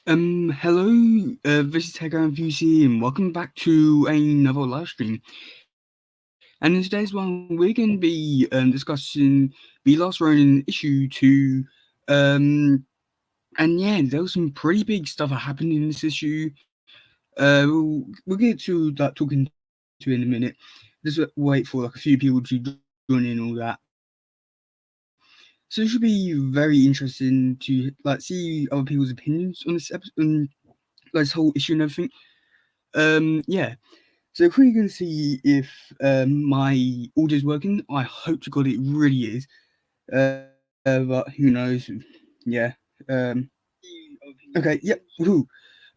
Hello, this is Tega and VC, and welcome back to another live stream. And in today's one, we're going to be discussing the last Ronin issue 2. Um, and yeah, there was some pretty big stuff that happened in this issue. We'll get to that talking to in a minute. Just wait for like a few people to join in and all that. So it should be very interesting to like see other people's opinions on this episode, like this whole issue and everything. Yeah. So we're going to see if my audio's working. I hope to God it really is. But who knows? Yeah. Um, okay. Yep. Woohoo.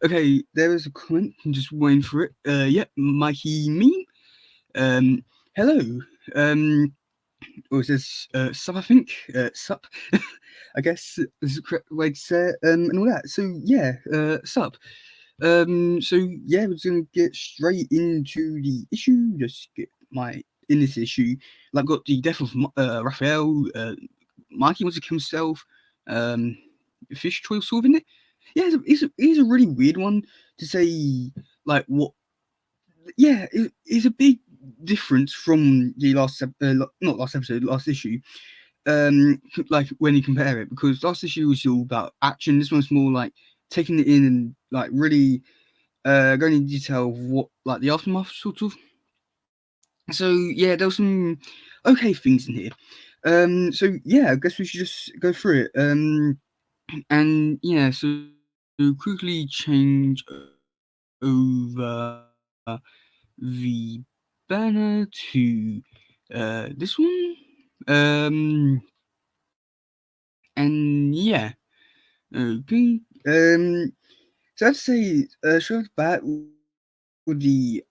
Okay. There is a comment. I'm just waiting for it. Yep. Mikey meme. Hello. Um, or is this sup? I think sup. I guess this is the correct way to say it. And all that. So yeah. Sup. So yeah, we're just gonna get straight into the issue. Just get my in this issue. Like, got the death of Raphael. Mikey wants to kill himself. Um, Fish toil solving it. Yeah, it's a really weird one to say. Like what? Yeah, it's a big difference from the not last episode, last issue. Like when you compare it, because last issue was all about action. This one's more like taking it in and like really going into detail of what like the aftermath sort of. So yeah, there were some okay things in here. So yeah, I guess we should just go through it. And yeah, so quickly change over the banner to this one. And yeah, okay. So I'd say straight off the bat with the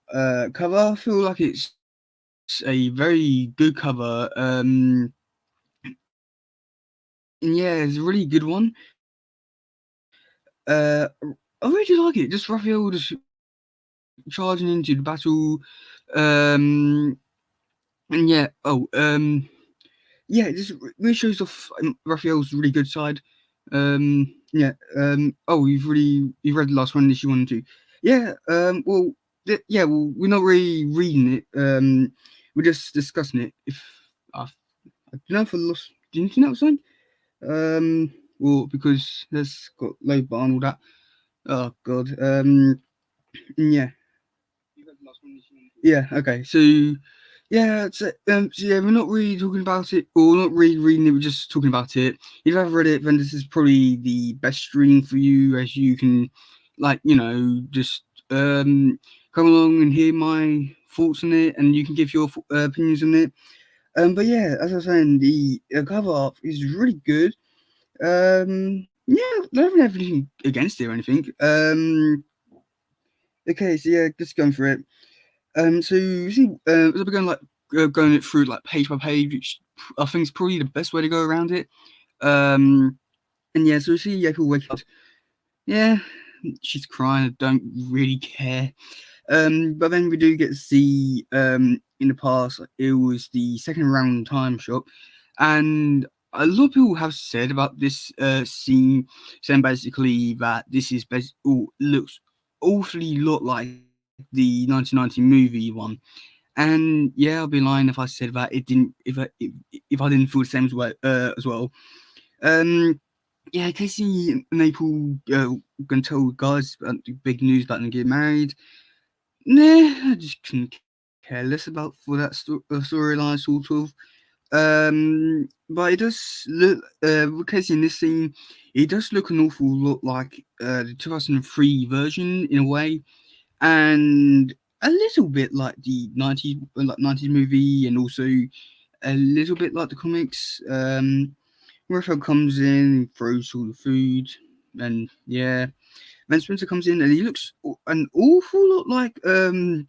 cover, I feel like it's a very good cover. And yeah, it's a really good one. Uh, I really do like it. Just Raphael just charging into the battle. Um, and yeah, it just really shows off Raphael's really good side. Yeah. You've read the last one if you wanted to. Yeah. Yeah. Well, we're not really reading it. We're just discussing it. If I don't know if I lost the internet or something. Well, because there's got load bar and all that. Oh god. Yeah. Yeah. Okay. So yeah, so yeah, we're not really talking about it, or not really reading it. We're just talking about it. If you've ever read it, then this is probably the best stream for you, as you can, like, just come along and hear my thoughts on it, and you can give your opinions on it. But yeah, as I was saying, the cover art is really good. Yeah, I don't have anything against it or anything. Okay, so yeah, just going for it. So you see, as we're going like going it through like page by page, which I think is probably the best way to go around it. Um, and yeah, so we see April wake up. Yeah, she's crying. I don't really care. But then we do get to see in the past like, it was the second round time shop, and a lot of people have said about this scene, saying basically that this is looks awfully lot like the 1990 movie one. And yeah, I'll be lying if I said that it didn't. If I didn't feel the same as well. Um, yeah, Casey and April gonna tell guys about the big news about them getting married. Nah, I just couldn't care less about for that storyline, sort of. But it does look, with Casey in this scene, it does look an awful lot like the 2003 version in a way, and a little bit like the 90s movie, and also a little bit like the comics. Raphael comes in, throws all the food, and yeah, then Spencer comes in and he looks an awful lot like the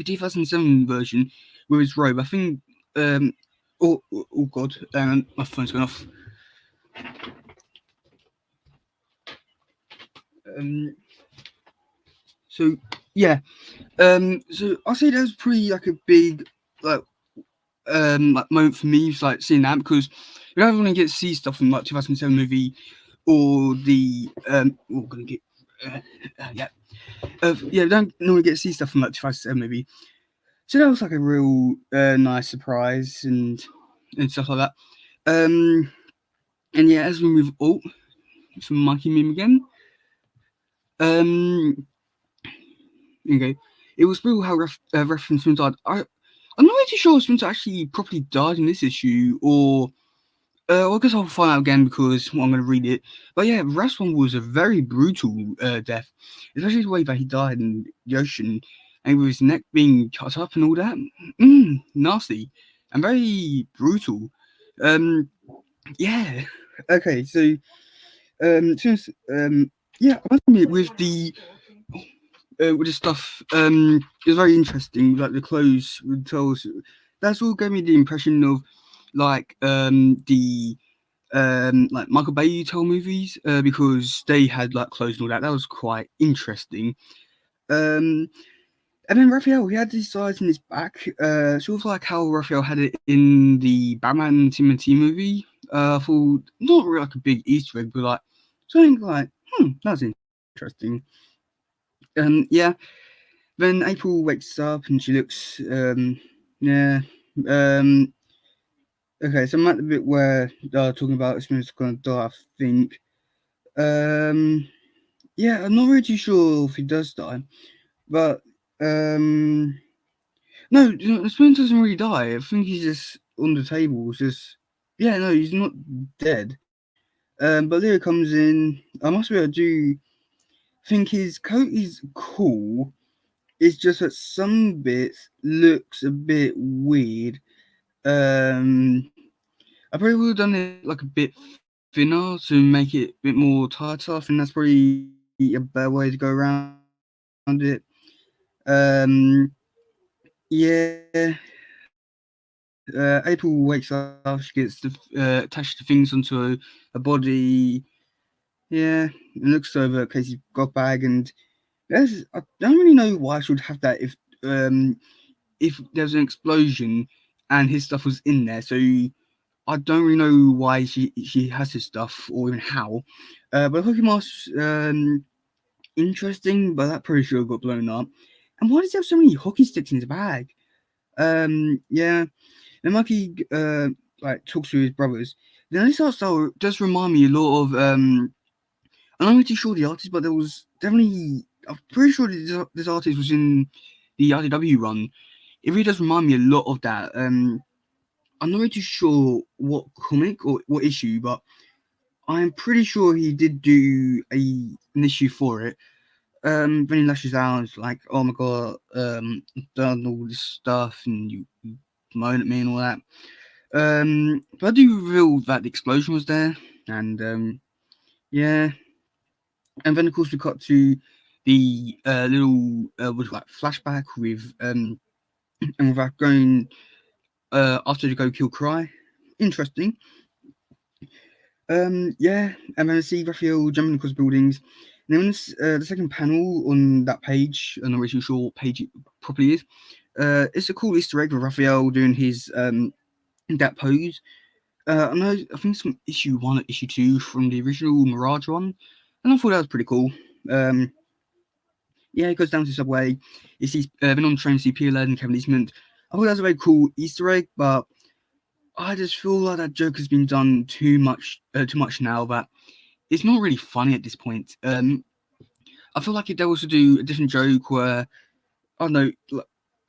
2007 version with his robe. I think. Um, oh God, my phone's gone off. Um, so yeah, so I say that's pretty like a big like like moment for me, like seeing that because you don't really get to see stuff from like 2007 movie or the we're gonna get yeah, yeah. Don't normally get to see stuff from like 2007 movie, so that was like a real nice surprise and stuff like that. Um, and yeah, as we move up from Mikey Meme again, um, okay, it was real how reference Splinter died. I'm not really sure if Splinter actually properly died in this issue, or well, I guess I'll find out again because I'm going to read it. But yeah, Raf's one was a very brutal death, especially the way that he died in the ocean and with his neck being cut up and all that. Nasty and very brutal. Um, yeah. Okay, so since yeah, I must admit with the stuff, it was very interesting. Like the clothes, the tells, that's all gave me the impression of like the like Michael Bay tell movies because they had like clothes and all that. That was quite interesting. Um, and then Raphael, he had these sides in his back, sort of like how Raphael had it in the Batman TMNT movie. I thought not really like a big Easter egg, but like something like, that's interesting. Yeah. Then April wakes up and she looks, yeah. Um, okay, so I'm at the bit where talking about Smith's gonna die. I think. Um, yeah, I'm not really too sure if he does die, but um, no, Splinter doesn't really die. I think he's just on the table. It's just yeah, no, he's not dead. But Leo comes in. I must be able to do. Think his coat is cool. It's just that some bits looks a bit weird. Um, I probably would have done it like a bit thinner to make it a bit more tighter. I think that's probably a better way to go around it. Um, yeah. April wakes up. She gets attached to things onto a body. Yeah, and looks over Casey's golf bag, and I don't really know why she would have that if there was an explosion and his stuff was in there. So I don't really know why she has his stuff or even how. But Hockey Mask's interesting, but that pretty sure got blown up. And why does he have so many hockey sticks in his bag? Yeah. And Mikey like talks to his brothers. The this art style does remind me a lot of I'm not really too sure the artist, but there was definitely I'm pretty sure this artist was in the IDW run. It really does remind me a lot of that. I'm not really too sure what comic or what issue, but I'm pretty sure he did do an issue for it. When he lashes out, it's like, oh my god, I've done all this stuff and you moan at me and all that. But I do reveal that the explosion was there, and yeah, and then of course we cut to the little was like flashback with and without going after to go kill Cry. Interesting. Yeah, and then I see Raphael jumping across buildings. And then the second panel on that page, I'm not really sure what page it properly is. It's a cool Easter egg of Raphael doing his that pose. I know I think it's from issue one or issue two from the original Mirage one, and I thought that was pretty cool. Um, yeah, he goes down to the subway. He sees then on the train, see Peter Laird and Kevin Eastman. I thought that was a very cool Easter egg, but I just feel like that joke has been done too much now. That it's not really funny at this point. I feel like if they was to do a different joke where I don't know,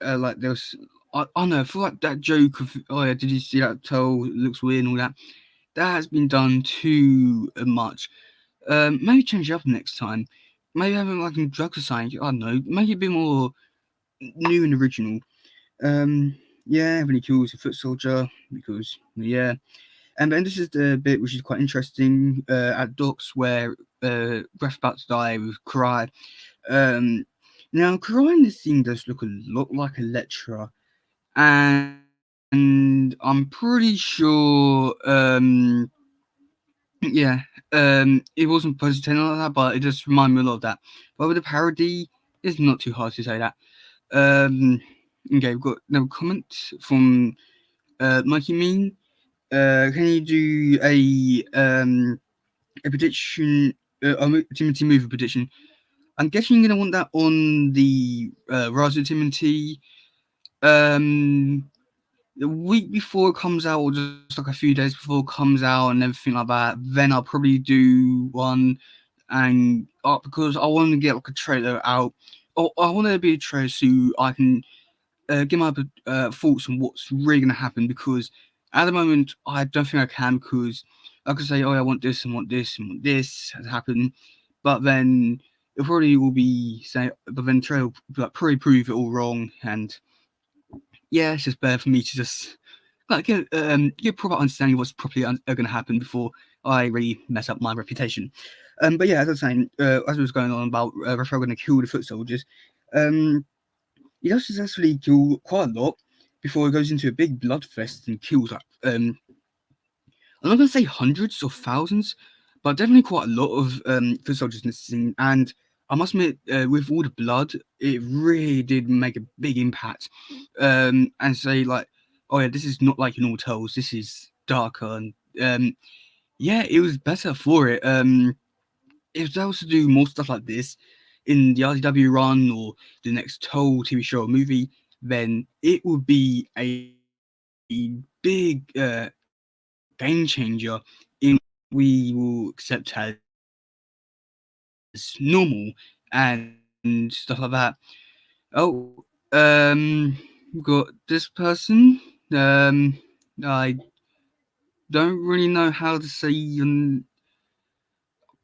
like there was, I don't know. I feel like that joke of oh yeah, did you see that toe? It looks weird and all that. That has been done too much. Maybe change it up next time. Maybe have it like in drugs or something. I don't know. Make it a bit more new and original. Um, yeah, when he kills a foot soldier because yeah. And then this is the bit which is quite interesting at Docks where Graf's about to die with Karai. Um, now, Karai in this scene does look a lot like a lecturer, and I'm pretty sure, yeah, it wasn't supposed to tell like that, but it just reminded me a lot of that. But with the parody, it's not too hard to say that. Okay, we've got another comment from Mikey Mean. Can you do a prediction, a Timothy movie prediction? I'm guessing you're gonna want that on the Rise of tmnt um the week before it comes out, or just like a few days before it comes out, and everything like that. Then I'll probably do one, and because I want to get like a trailer out, or I want to be a trailer so I can give my thoughts on what's really going to happen. Because at the moment, I don't think I can, because I could say, oh, I want this and want this and want this to happen, but then it probably will be saying, but then trailer will like, probably prove it all wrong, and yeah, it's just better for me to just like get proper understanding of what's properly going to happen before I really mess up my reputation. But yeah, as I was saying, as I was going on about Raphael going to kill the foot soldiers, um, he does successfully kill quite a lot before he goes into a big bloodfest and kills like I'm not going to say hundreds or thousands, but definitely quite a lot of foot soldiers in this scene. And I must admit, with all the blood, it really did make a big impact. And say like, oh yeah, this is not like your normal Tales. This is darker, and yeah, it was better for it. If they was to do more stuff like this in the RCW run or the next Toll TV show or movie, then it would be a big game changer in we will accept as normal and stuff like that. Oh, we've got this person. I don't really know how to say.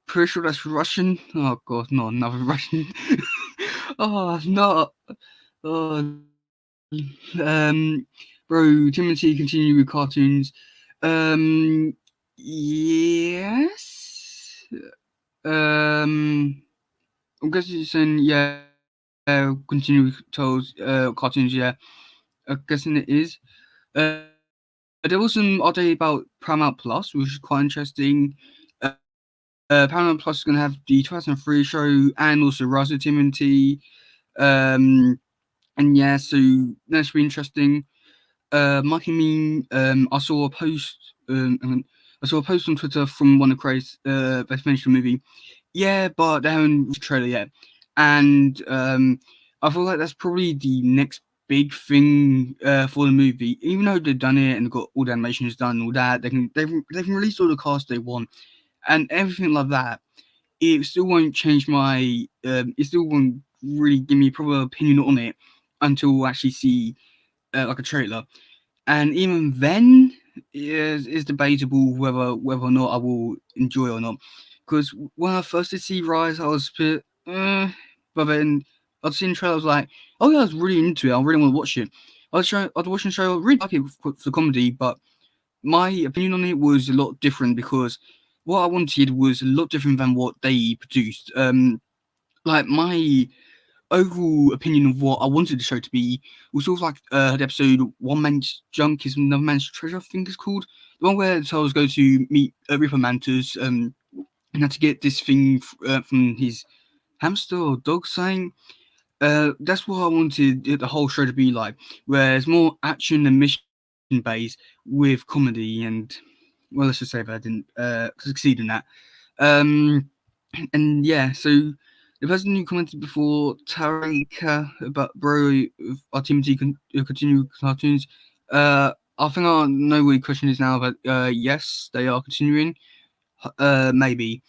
Pretty sure that's Russian. Oh god, not another Russian. Oh, not. Oh, bro, Timothy, continue with cartoons. Yes. Um, I'm guessing you're saying yeah. Continue with cartoons. Yeah, I'm guessing it is. There was some update about Paramount Plus, which is quite interesting. Paramount Plus is going to have the 2003 show and also Rise of TMNT. Um, and yeah, so that should be interesting. Mikey Meme, I saw a post. I saw a post on Twitter from one of Craig's best mentioned movie. Yeah, but they haven't released a trailer yet, and I feel like that's probably the next big thing for the movie. Even though they've done it and got all the animations done and all that, they can release all the cast they want and everything like that. It still won't change my. It still won't really give me a proper opinion on it until we actually see like a trailer. And even then, is debatable whether or not I will enjoy it or not. Because when I first did see Rise, I was a bit, but then I'd seen the trailer, I was like, oh yeah, I was really into it. I really want to watch it. I was watching the show, really like it for the comedy, but my opinion on it was a lot different because what I wanted was a lot different than what they produced. Like my overall opinion of what I wanted the show to be was sort of like the episode "One Man's Junk is Another Man's Treasure." I think it's called the one where the Charles go to meet Ripper Mantis and had to get this thing from his hamster or dog saying. That's what I wanted the whole show to be like, where there's more action and mission based with comedy, and well, let's just say that I didn't succeed in that. Um, and yeah, so the person who commented before Tarika about bro our team continue cartoons. I think I know what your question is now, but yes, they are continuing. Maybe.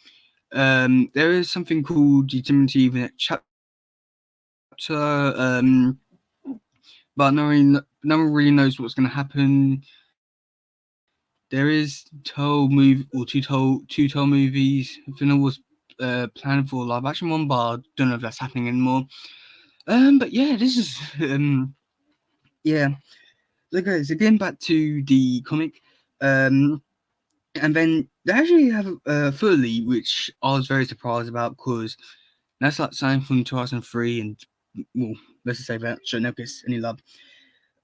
There is something called the Timothy the chapter. But no one really knows what's going to happen. There is Toll move or two Toll movies. I think I was planned for a live action one, but I don't know if that's happening anymore. But yeah, this is yeah. So guys, again back to the comic, um, and then they actually have Fully, which I was very surprised about because that's like something from 2003, and well, let's just say that show never gets any love.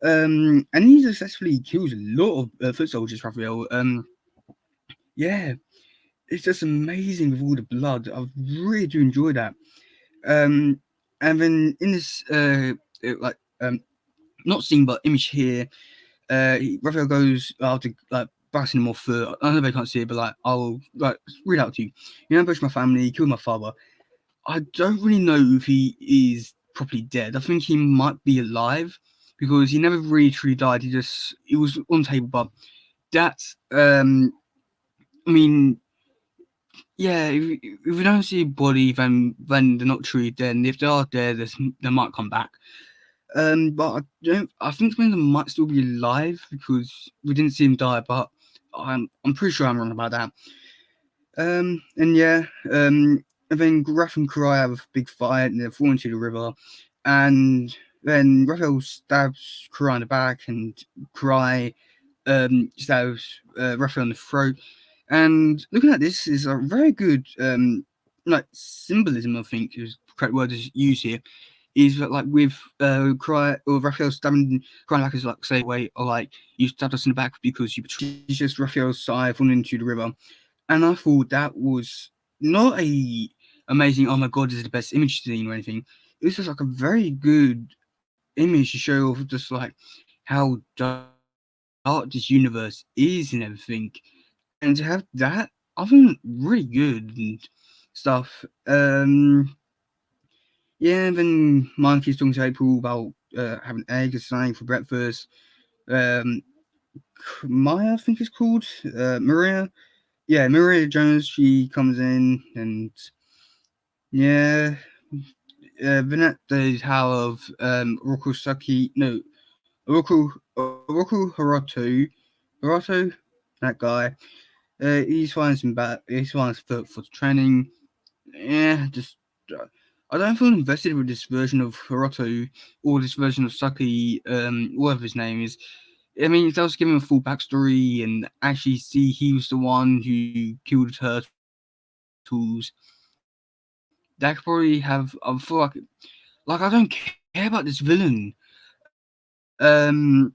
And he successfully kills a lot of foot soldiers, Raphael. Yeah, it's just amazing with all the blood. I really do enjoy that. Um, and then in this like not scene but image here, Raphael goes after like blasting him off foot. I know they can't see it, but like I'll like read out to you. You know, I my family, killed my father. I don't really know if he is properly dead. I think he might be alive because he never really truly died. He was on the table, but that's I mean, yeah. If we don't see a body, then they're not truly dead. And if they are dead, they might come back. But I don't. I think some of them might still be alive because we didn't see him die. But I'm pretty sure I'm wrong about that. And yeah, and then Graf and Karai have a big fight and they fall into the river. And then Raphael stabs Karai in the back and Karai stabs Raphael in the throat. And looking at this is a very good like symbolism, I think is the correct word to use here. Is that like with Cry or Raphael stabbing Cry like as like say way or like you stabbed us in the back because you betrayed. It's just Raphael's side falling into the river, and I thought that was not a amazing. Oh my god, this is the best image scene or anything. It was just like a very good image to show of just like how dark this universe is and everything, and to have that, I think really good and stuff. Yeah, and then Monkey's talking to April about having eggs or something for breakfast. Um, Maya, I think it's called Maria. Yeah, Maria Jones. She comes in and yeah, Vinette does how of Rokusaki. No, Roku Haruto, that guy. He's finding some bad. He's finding for training. Yeah, just I don't feel invested with this version of Hiroto or this version of Saki, whatever his name is. I mean, if I was giving him a full backstory and actually see he was the one who killed the turtles, that could probably have. I feel like I don't care about this villain. Um,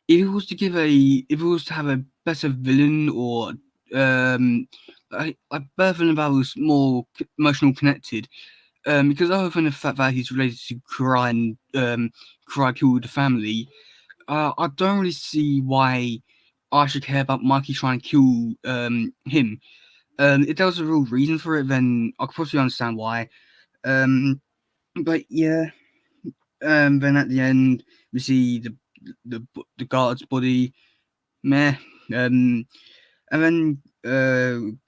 if it was to give if it was to have a better villain or like better villain that was more emotional connected, because other than the fact that he's related to Kurai and Kurai killed the family, I don't really see why I should care about Mikey trying to kill him. If there was a real reason for it, then I could possibly understand why. Um, but yeah, then at the end we see the guard's body, meh. Um, and then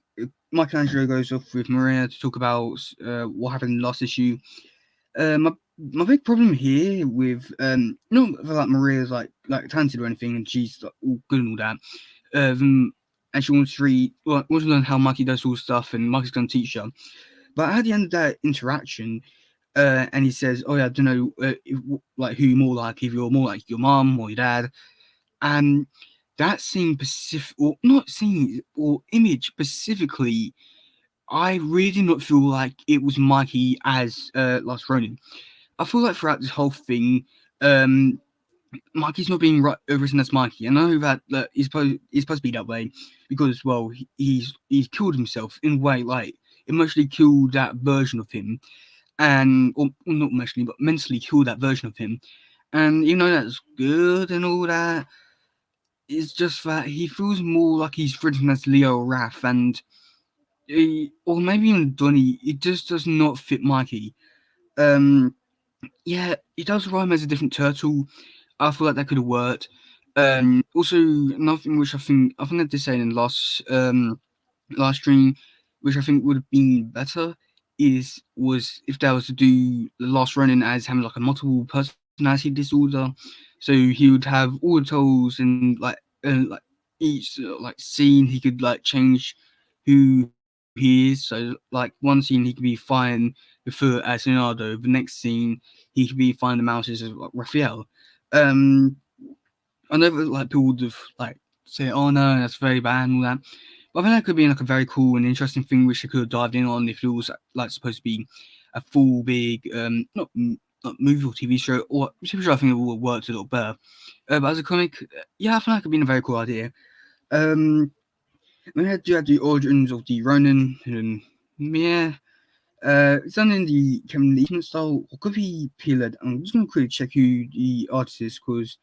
Michelangelo goes off with Maria to talk about what happened last issue. My my big problem here with not like Maria's like talented or anything, and she's like, all good and all that. And she wants to wants to learn how Mikey does all stuff, and Mikey's gonna teach her. But at the end of that interaction, and he says, "Oh yeah, I don't know, like who you're more like, if you're more like your mom or your dad." And that scene specific, or not scene, or image specifically, I really did not feel like it was Mikey as Last Ronin. I feel like throughout this whole thing, um, Mikey's not being written as Mikey. I know that he's supposed to be that way because well he's killed himself in a way like emotionally killed that version of him and or not emotionally but mentally killed that version of him. And even though that's good and all that, it's just that he feels more like he's written as Leo Raff and or maybe even Donnie. It just does not fit Mikey. Um, yeah, it does rhyme as a different turtle. I feel like that could have worked. Also, another thing which I think I did say in the last stream, which I think would have been better, was if they was to do the last running as having like a multiple personality disorder, so he would have all the tools and like each like scene he could like change who he is. So like one scene he could be fine the foot as Leonardo, the next scene he could be fine the mouse as like, Raphael. Um, I know that like people would have like say, "Oh no, that's very bad" and all that. But I think that could be like a very cool and interesting thing which they could have dived in on if it was like supposed to be a full big not movie or TV show or TV show. I think it would have worked a little better. But as a comic, yeah, I think that could be a very cool idea. Um, we had to have the origins of the Ronin, and yeah, it's done in the Kevin Leachman style. Or could be Peeled. I'm just gonna quickly check who the artist is because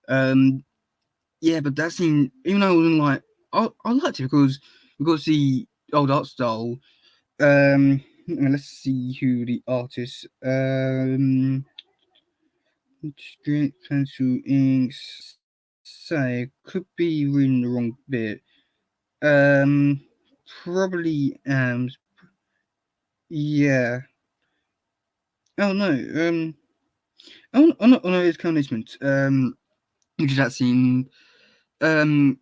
um yeah, but that scene, even though I wasn't like, I liked it because we got to see old art style. let's see who the artist. Drink pencil inks. Say could be reading the wrong bit. Um, probably yeah. Oh no. Oh no, it's Carnagement. Which is that scene. Um,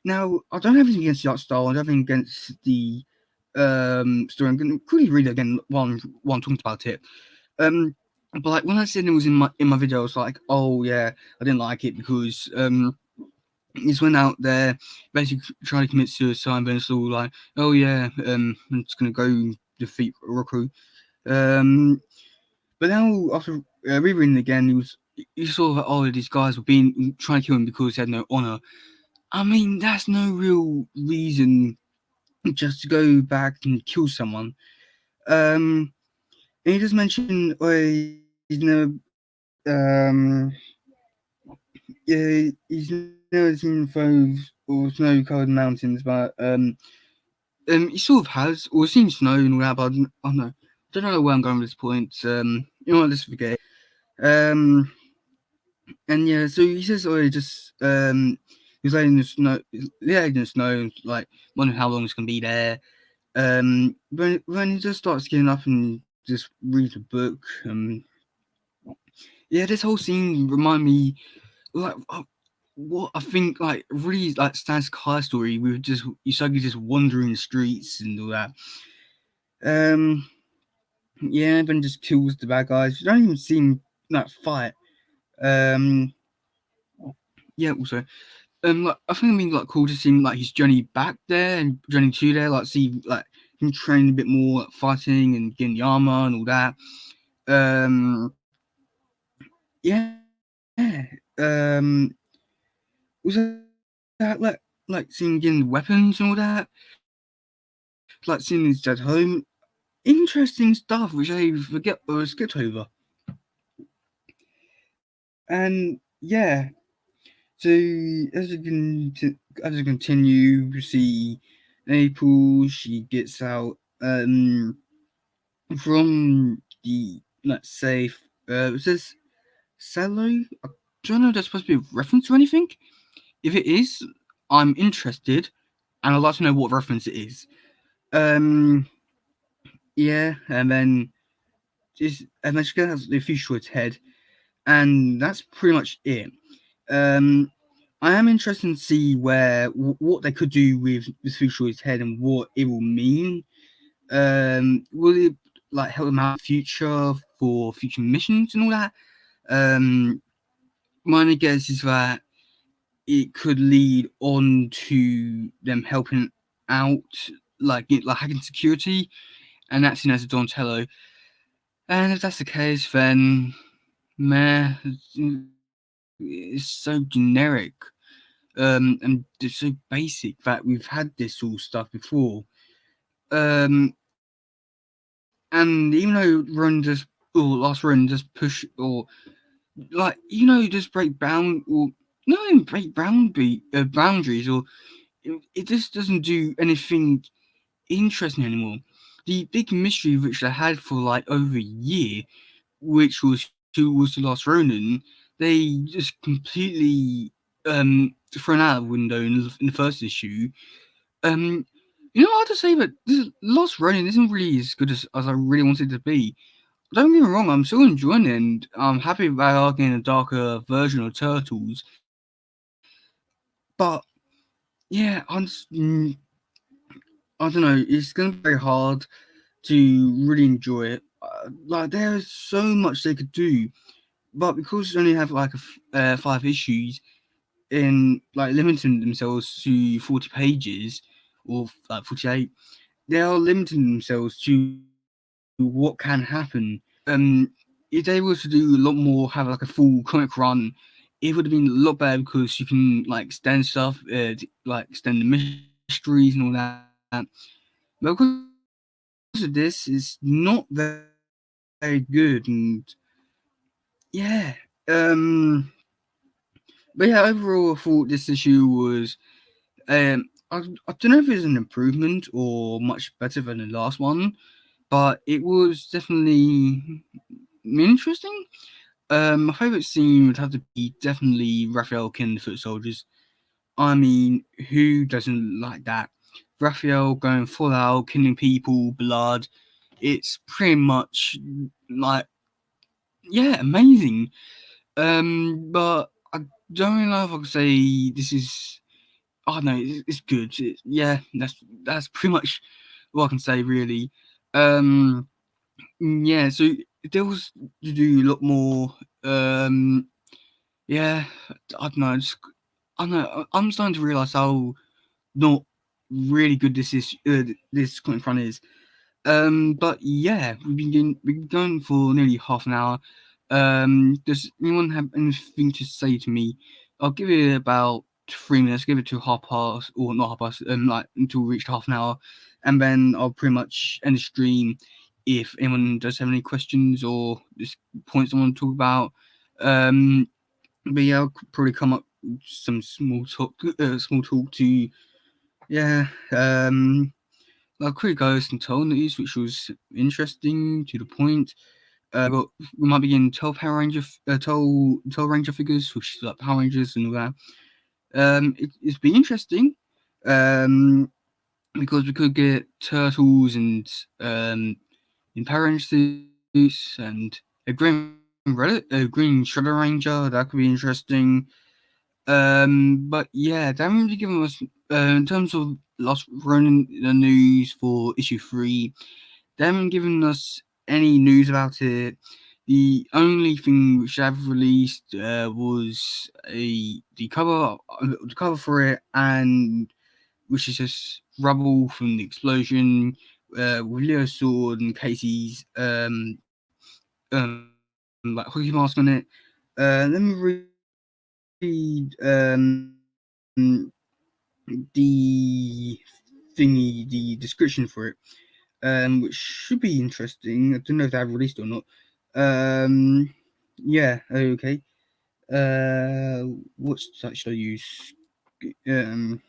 Now I don't have anything against the art style. I don't have anything against the story. I'm going to quickly read it again while I'm talking about it. Um, but like when I said it was in my video, I was like, oh yeah, I didn't like it because he's went out there basically trying to commit suicide, but it's all like, oh yeah, I'm just gonna go defeat Roku. Um, but now after rereading it again, he sort of like, oh, these guys were being trying to kill him because he had no honor. I mean, that's no real reason just to go back and kill someone. And he does mention he's never, he's never seen photos or snow-covered mountains, but he sort of has, or seen snow and all that. But I don't know where I'm going with this point. You know what? Let's forget it. And yeah, so he says, oh, he just he's laying in the snow, and like wondering how long it's gonna be there. When he just starts getting up and just reads a book, yeah, this whole scene remind me like what I think like really like Stan's car story. We were just Usagi just wandering the streets and all that. Um, yeah, then just kills the bad guys. You don't even see him like fight. Um, yeah, also. Like I think it'd be like cool to see him, like his journey back there and journey to there, like see like him train a bit more, like, fighting and getting the armor and all that. Um, yeah. Was that like seeing getting weapons and all that, like seeing his dad's home? Interesting stuff which I forget or skipped over. And yeah, so as we continue, we see April. She gets out from the let's say it says cello. I don't know if that's supposed to be a reference or anything. If it is, I'm interested, and I'd like to know what reference it is. Um, yeah, and then she has the official its head, and that's pretty much it. Um, I am interested to see what they could do with this Futuroid's head and what it will mean. Will it like help them out in the future for future missions and all that? Um, my only guess is that it could lead on to them helping out, like hacking security and acting as a Donatello. And if that's the case, then meh, it's so generic. And it's so basic that we've had this all stuff before. And even though Last Run just push or just break bound or not even break boundaries or it just doesn't do anything interesting anymore. The big mystery which they had for like over a year, which was who was the last Ronin, they just completely thrown out of the window in the first issue. Um, I have to say that this Lost Ronin isn't really as good as I really wanted it to be. Don't get me wrong, I'm still enjoying it, and I'm happy they are getting a darker version of Turtles. But yeah, I don't know. It's gonna be very hard to really enjoy it. Like there's so much they could do, but because they only have like 5 issues in like limiting themselves to 40 pages or like 48, they are limiting themselves to what can happen. If they were to do a lot more, have like a full comic run, it would have been a lot better because you can like extend stuff, like extend the mysteries and all that. But because of this, it's not very good, and yeah, but yeah, overall, I thought this issue was I don't know if it's an improvement or much better than the last one. but it was definitely interesting. My favourite scene would have to be definitely Raphael killing the foot soldiers. I mean, who doesn't like that? Raphael going full out, killing people, blood. It's pretty much like, yeah, amazing. But I don't know if I could say this is. Oh no, it's good. Yeah, that's pretty much what I can say really. Um, yeah, so there was to do a lot more. Um, yeah, I don't know. I don't know. I'm starting to realize how not really good this current run is. But yeah, we've been going for nearly half an hour. Does anyone have anything to say to me? I'll give it about 3 minutes. Give it to half past, or not half past. Like until we reach half an hour, and then I'll pretty much end the stream. If anyone does have any questions or just points I want to talk about, but yeah, I'll probably come up with some small talk to yeah. Like quick goes and toll news, which was interesting to the point. We might be getting 12 Power Ranger, 12 Ranger figures, which is like Power Rangers and all that. It's been interesting, um, because we could get turtles and in Power Ranger suits and a green Shredder Ranger. That could be interesting. But yeah, they haven't really given us in terms of Lost Ronin the news for issue 3. They haven't given us any news about it. The only thing which they've released was the cover for it, and which is just rubble from the explosion with Leo's sword and Casey's like hockey mask on it. Let me read the the description for it, which should be interesting. I don't know if they have released or not. Yeah, okay. What should I use? Um,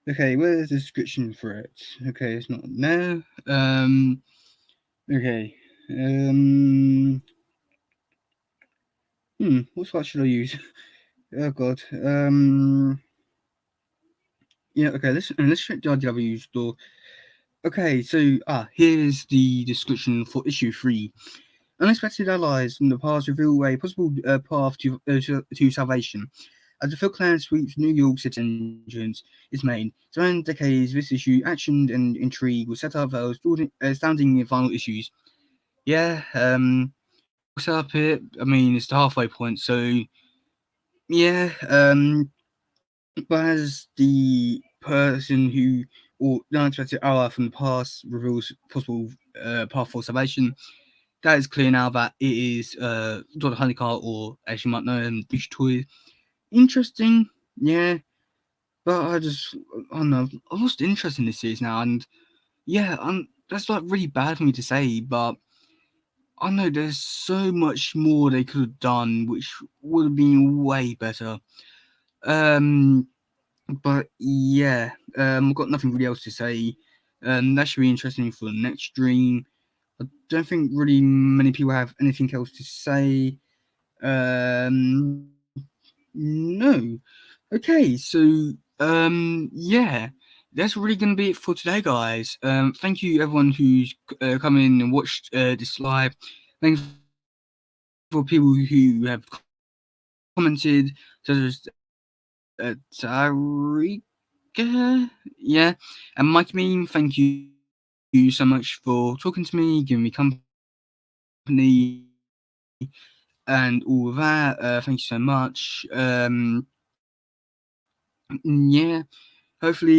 okay, where's the description for it? Okay, it's not there. Okay. Um, what site should I use? Oh God. Yeah. Okay. Let's check the IDW store. Okay, so here's the description for issue 3. Unexpected allies from the past reveal a possible path to salvation. As the Phil Clan sweeps New York City engines is made, spanning decades, this issue, action and intrigue will set up those astounding final issues. Yeah, we'll set up it. I mean, it's the halfway point, so yeah. But as the person who, or the unexpected ally from the past reveals possible path for salvation, that is clear now that it is Dr. Honeycart, or as you might know him, Future Toy. Interesting, yeah, but I don't know, I lost interest in this series now, and yeah, that's like really bad for me to say, but I know there's so much more they could have done, which would have been way better. Um, but yeah, I've got nothing really else to say. That should be interesting for the next stream. I don't think really many people have anything else to say. No. Okay, so yeah, that's really gonna be it for today, guys. Thank you everyone who's come in and watched this live. Thanks for people who have commented, such as Tarika, yeah, and Mike Meme. Thank you so much for talking to me, giving me company, and all of that. Thank you so much. Yeah, hopefully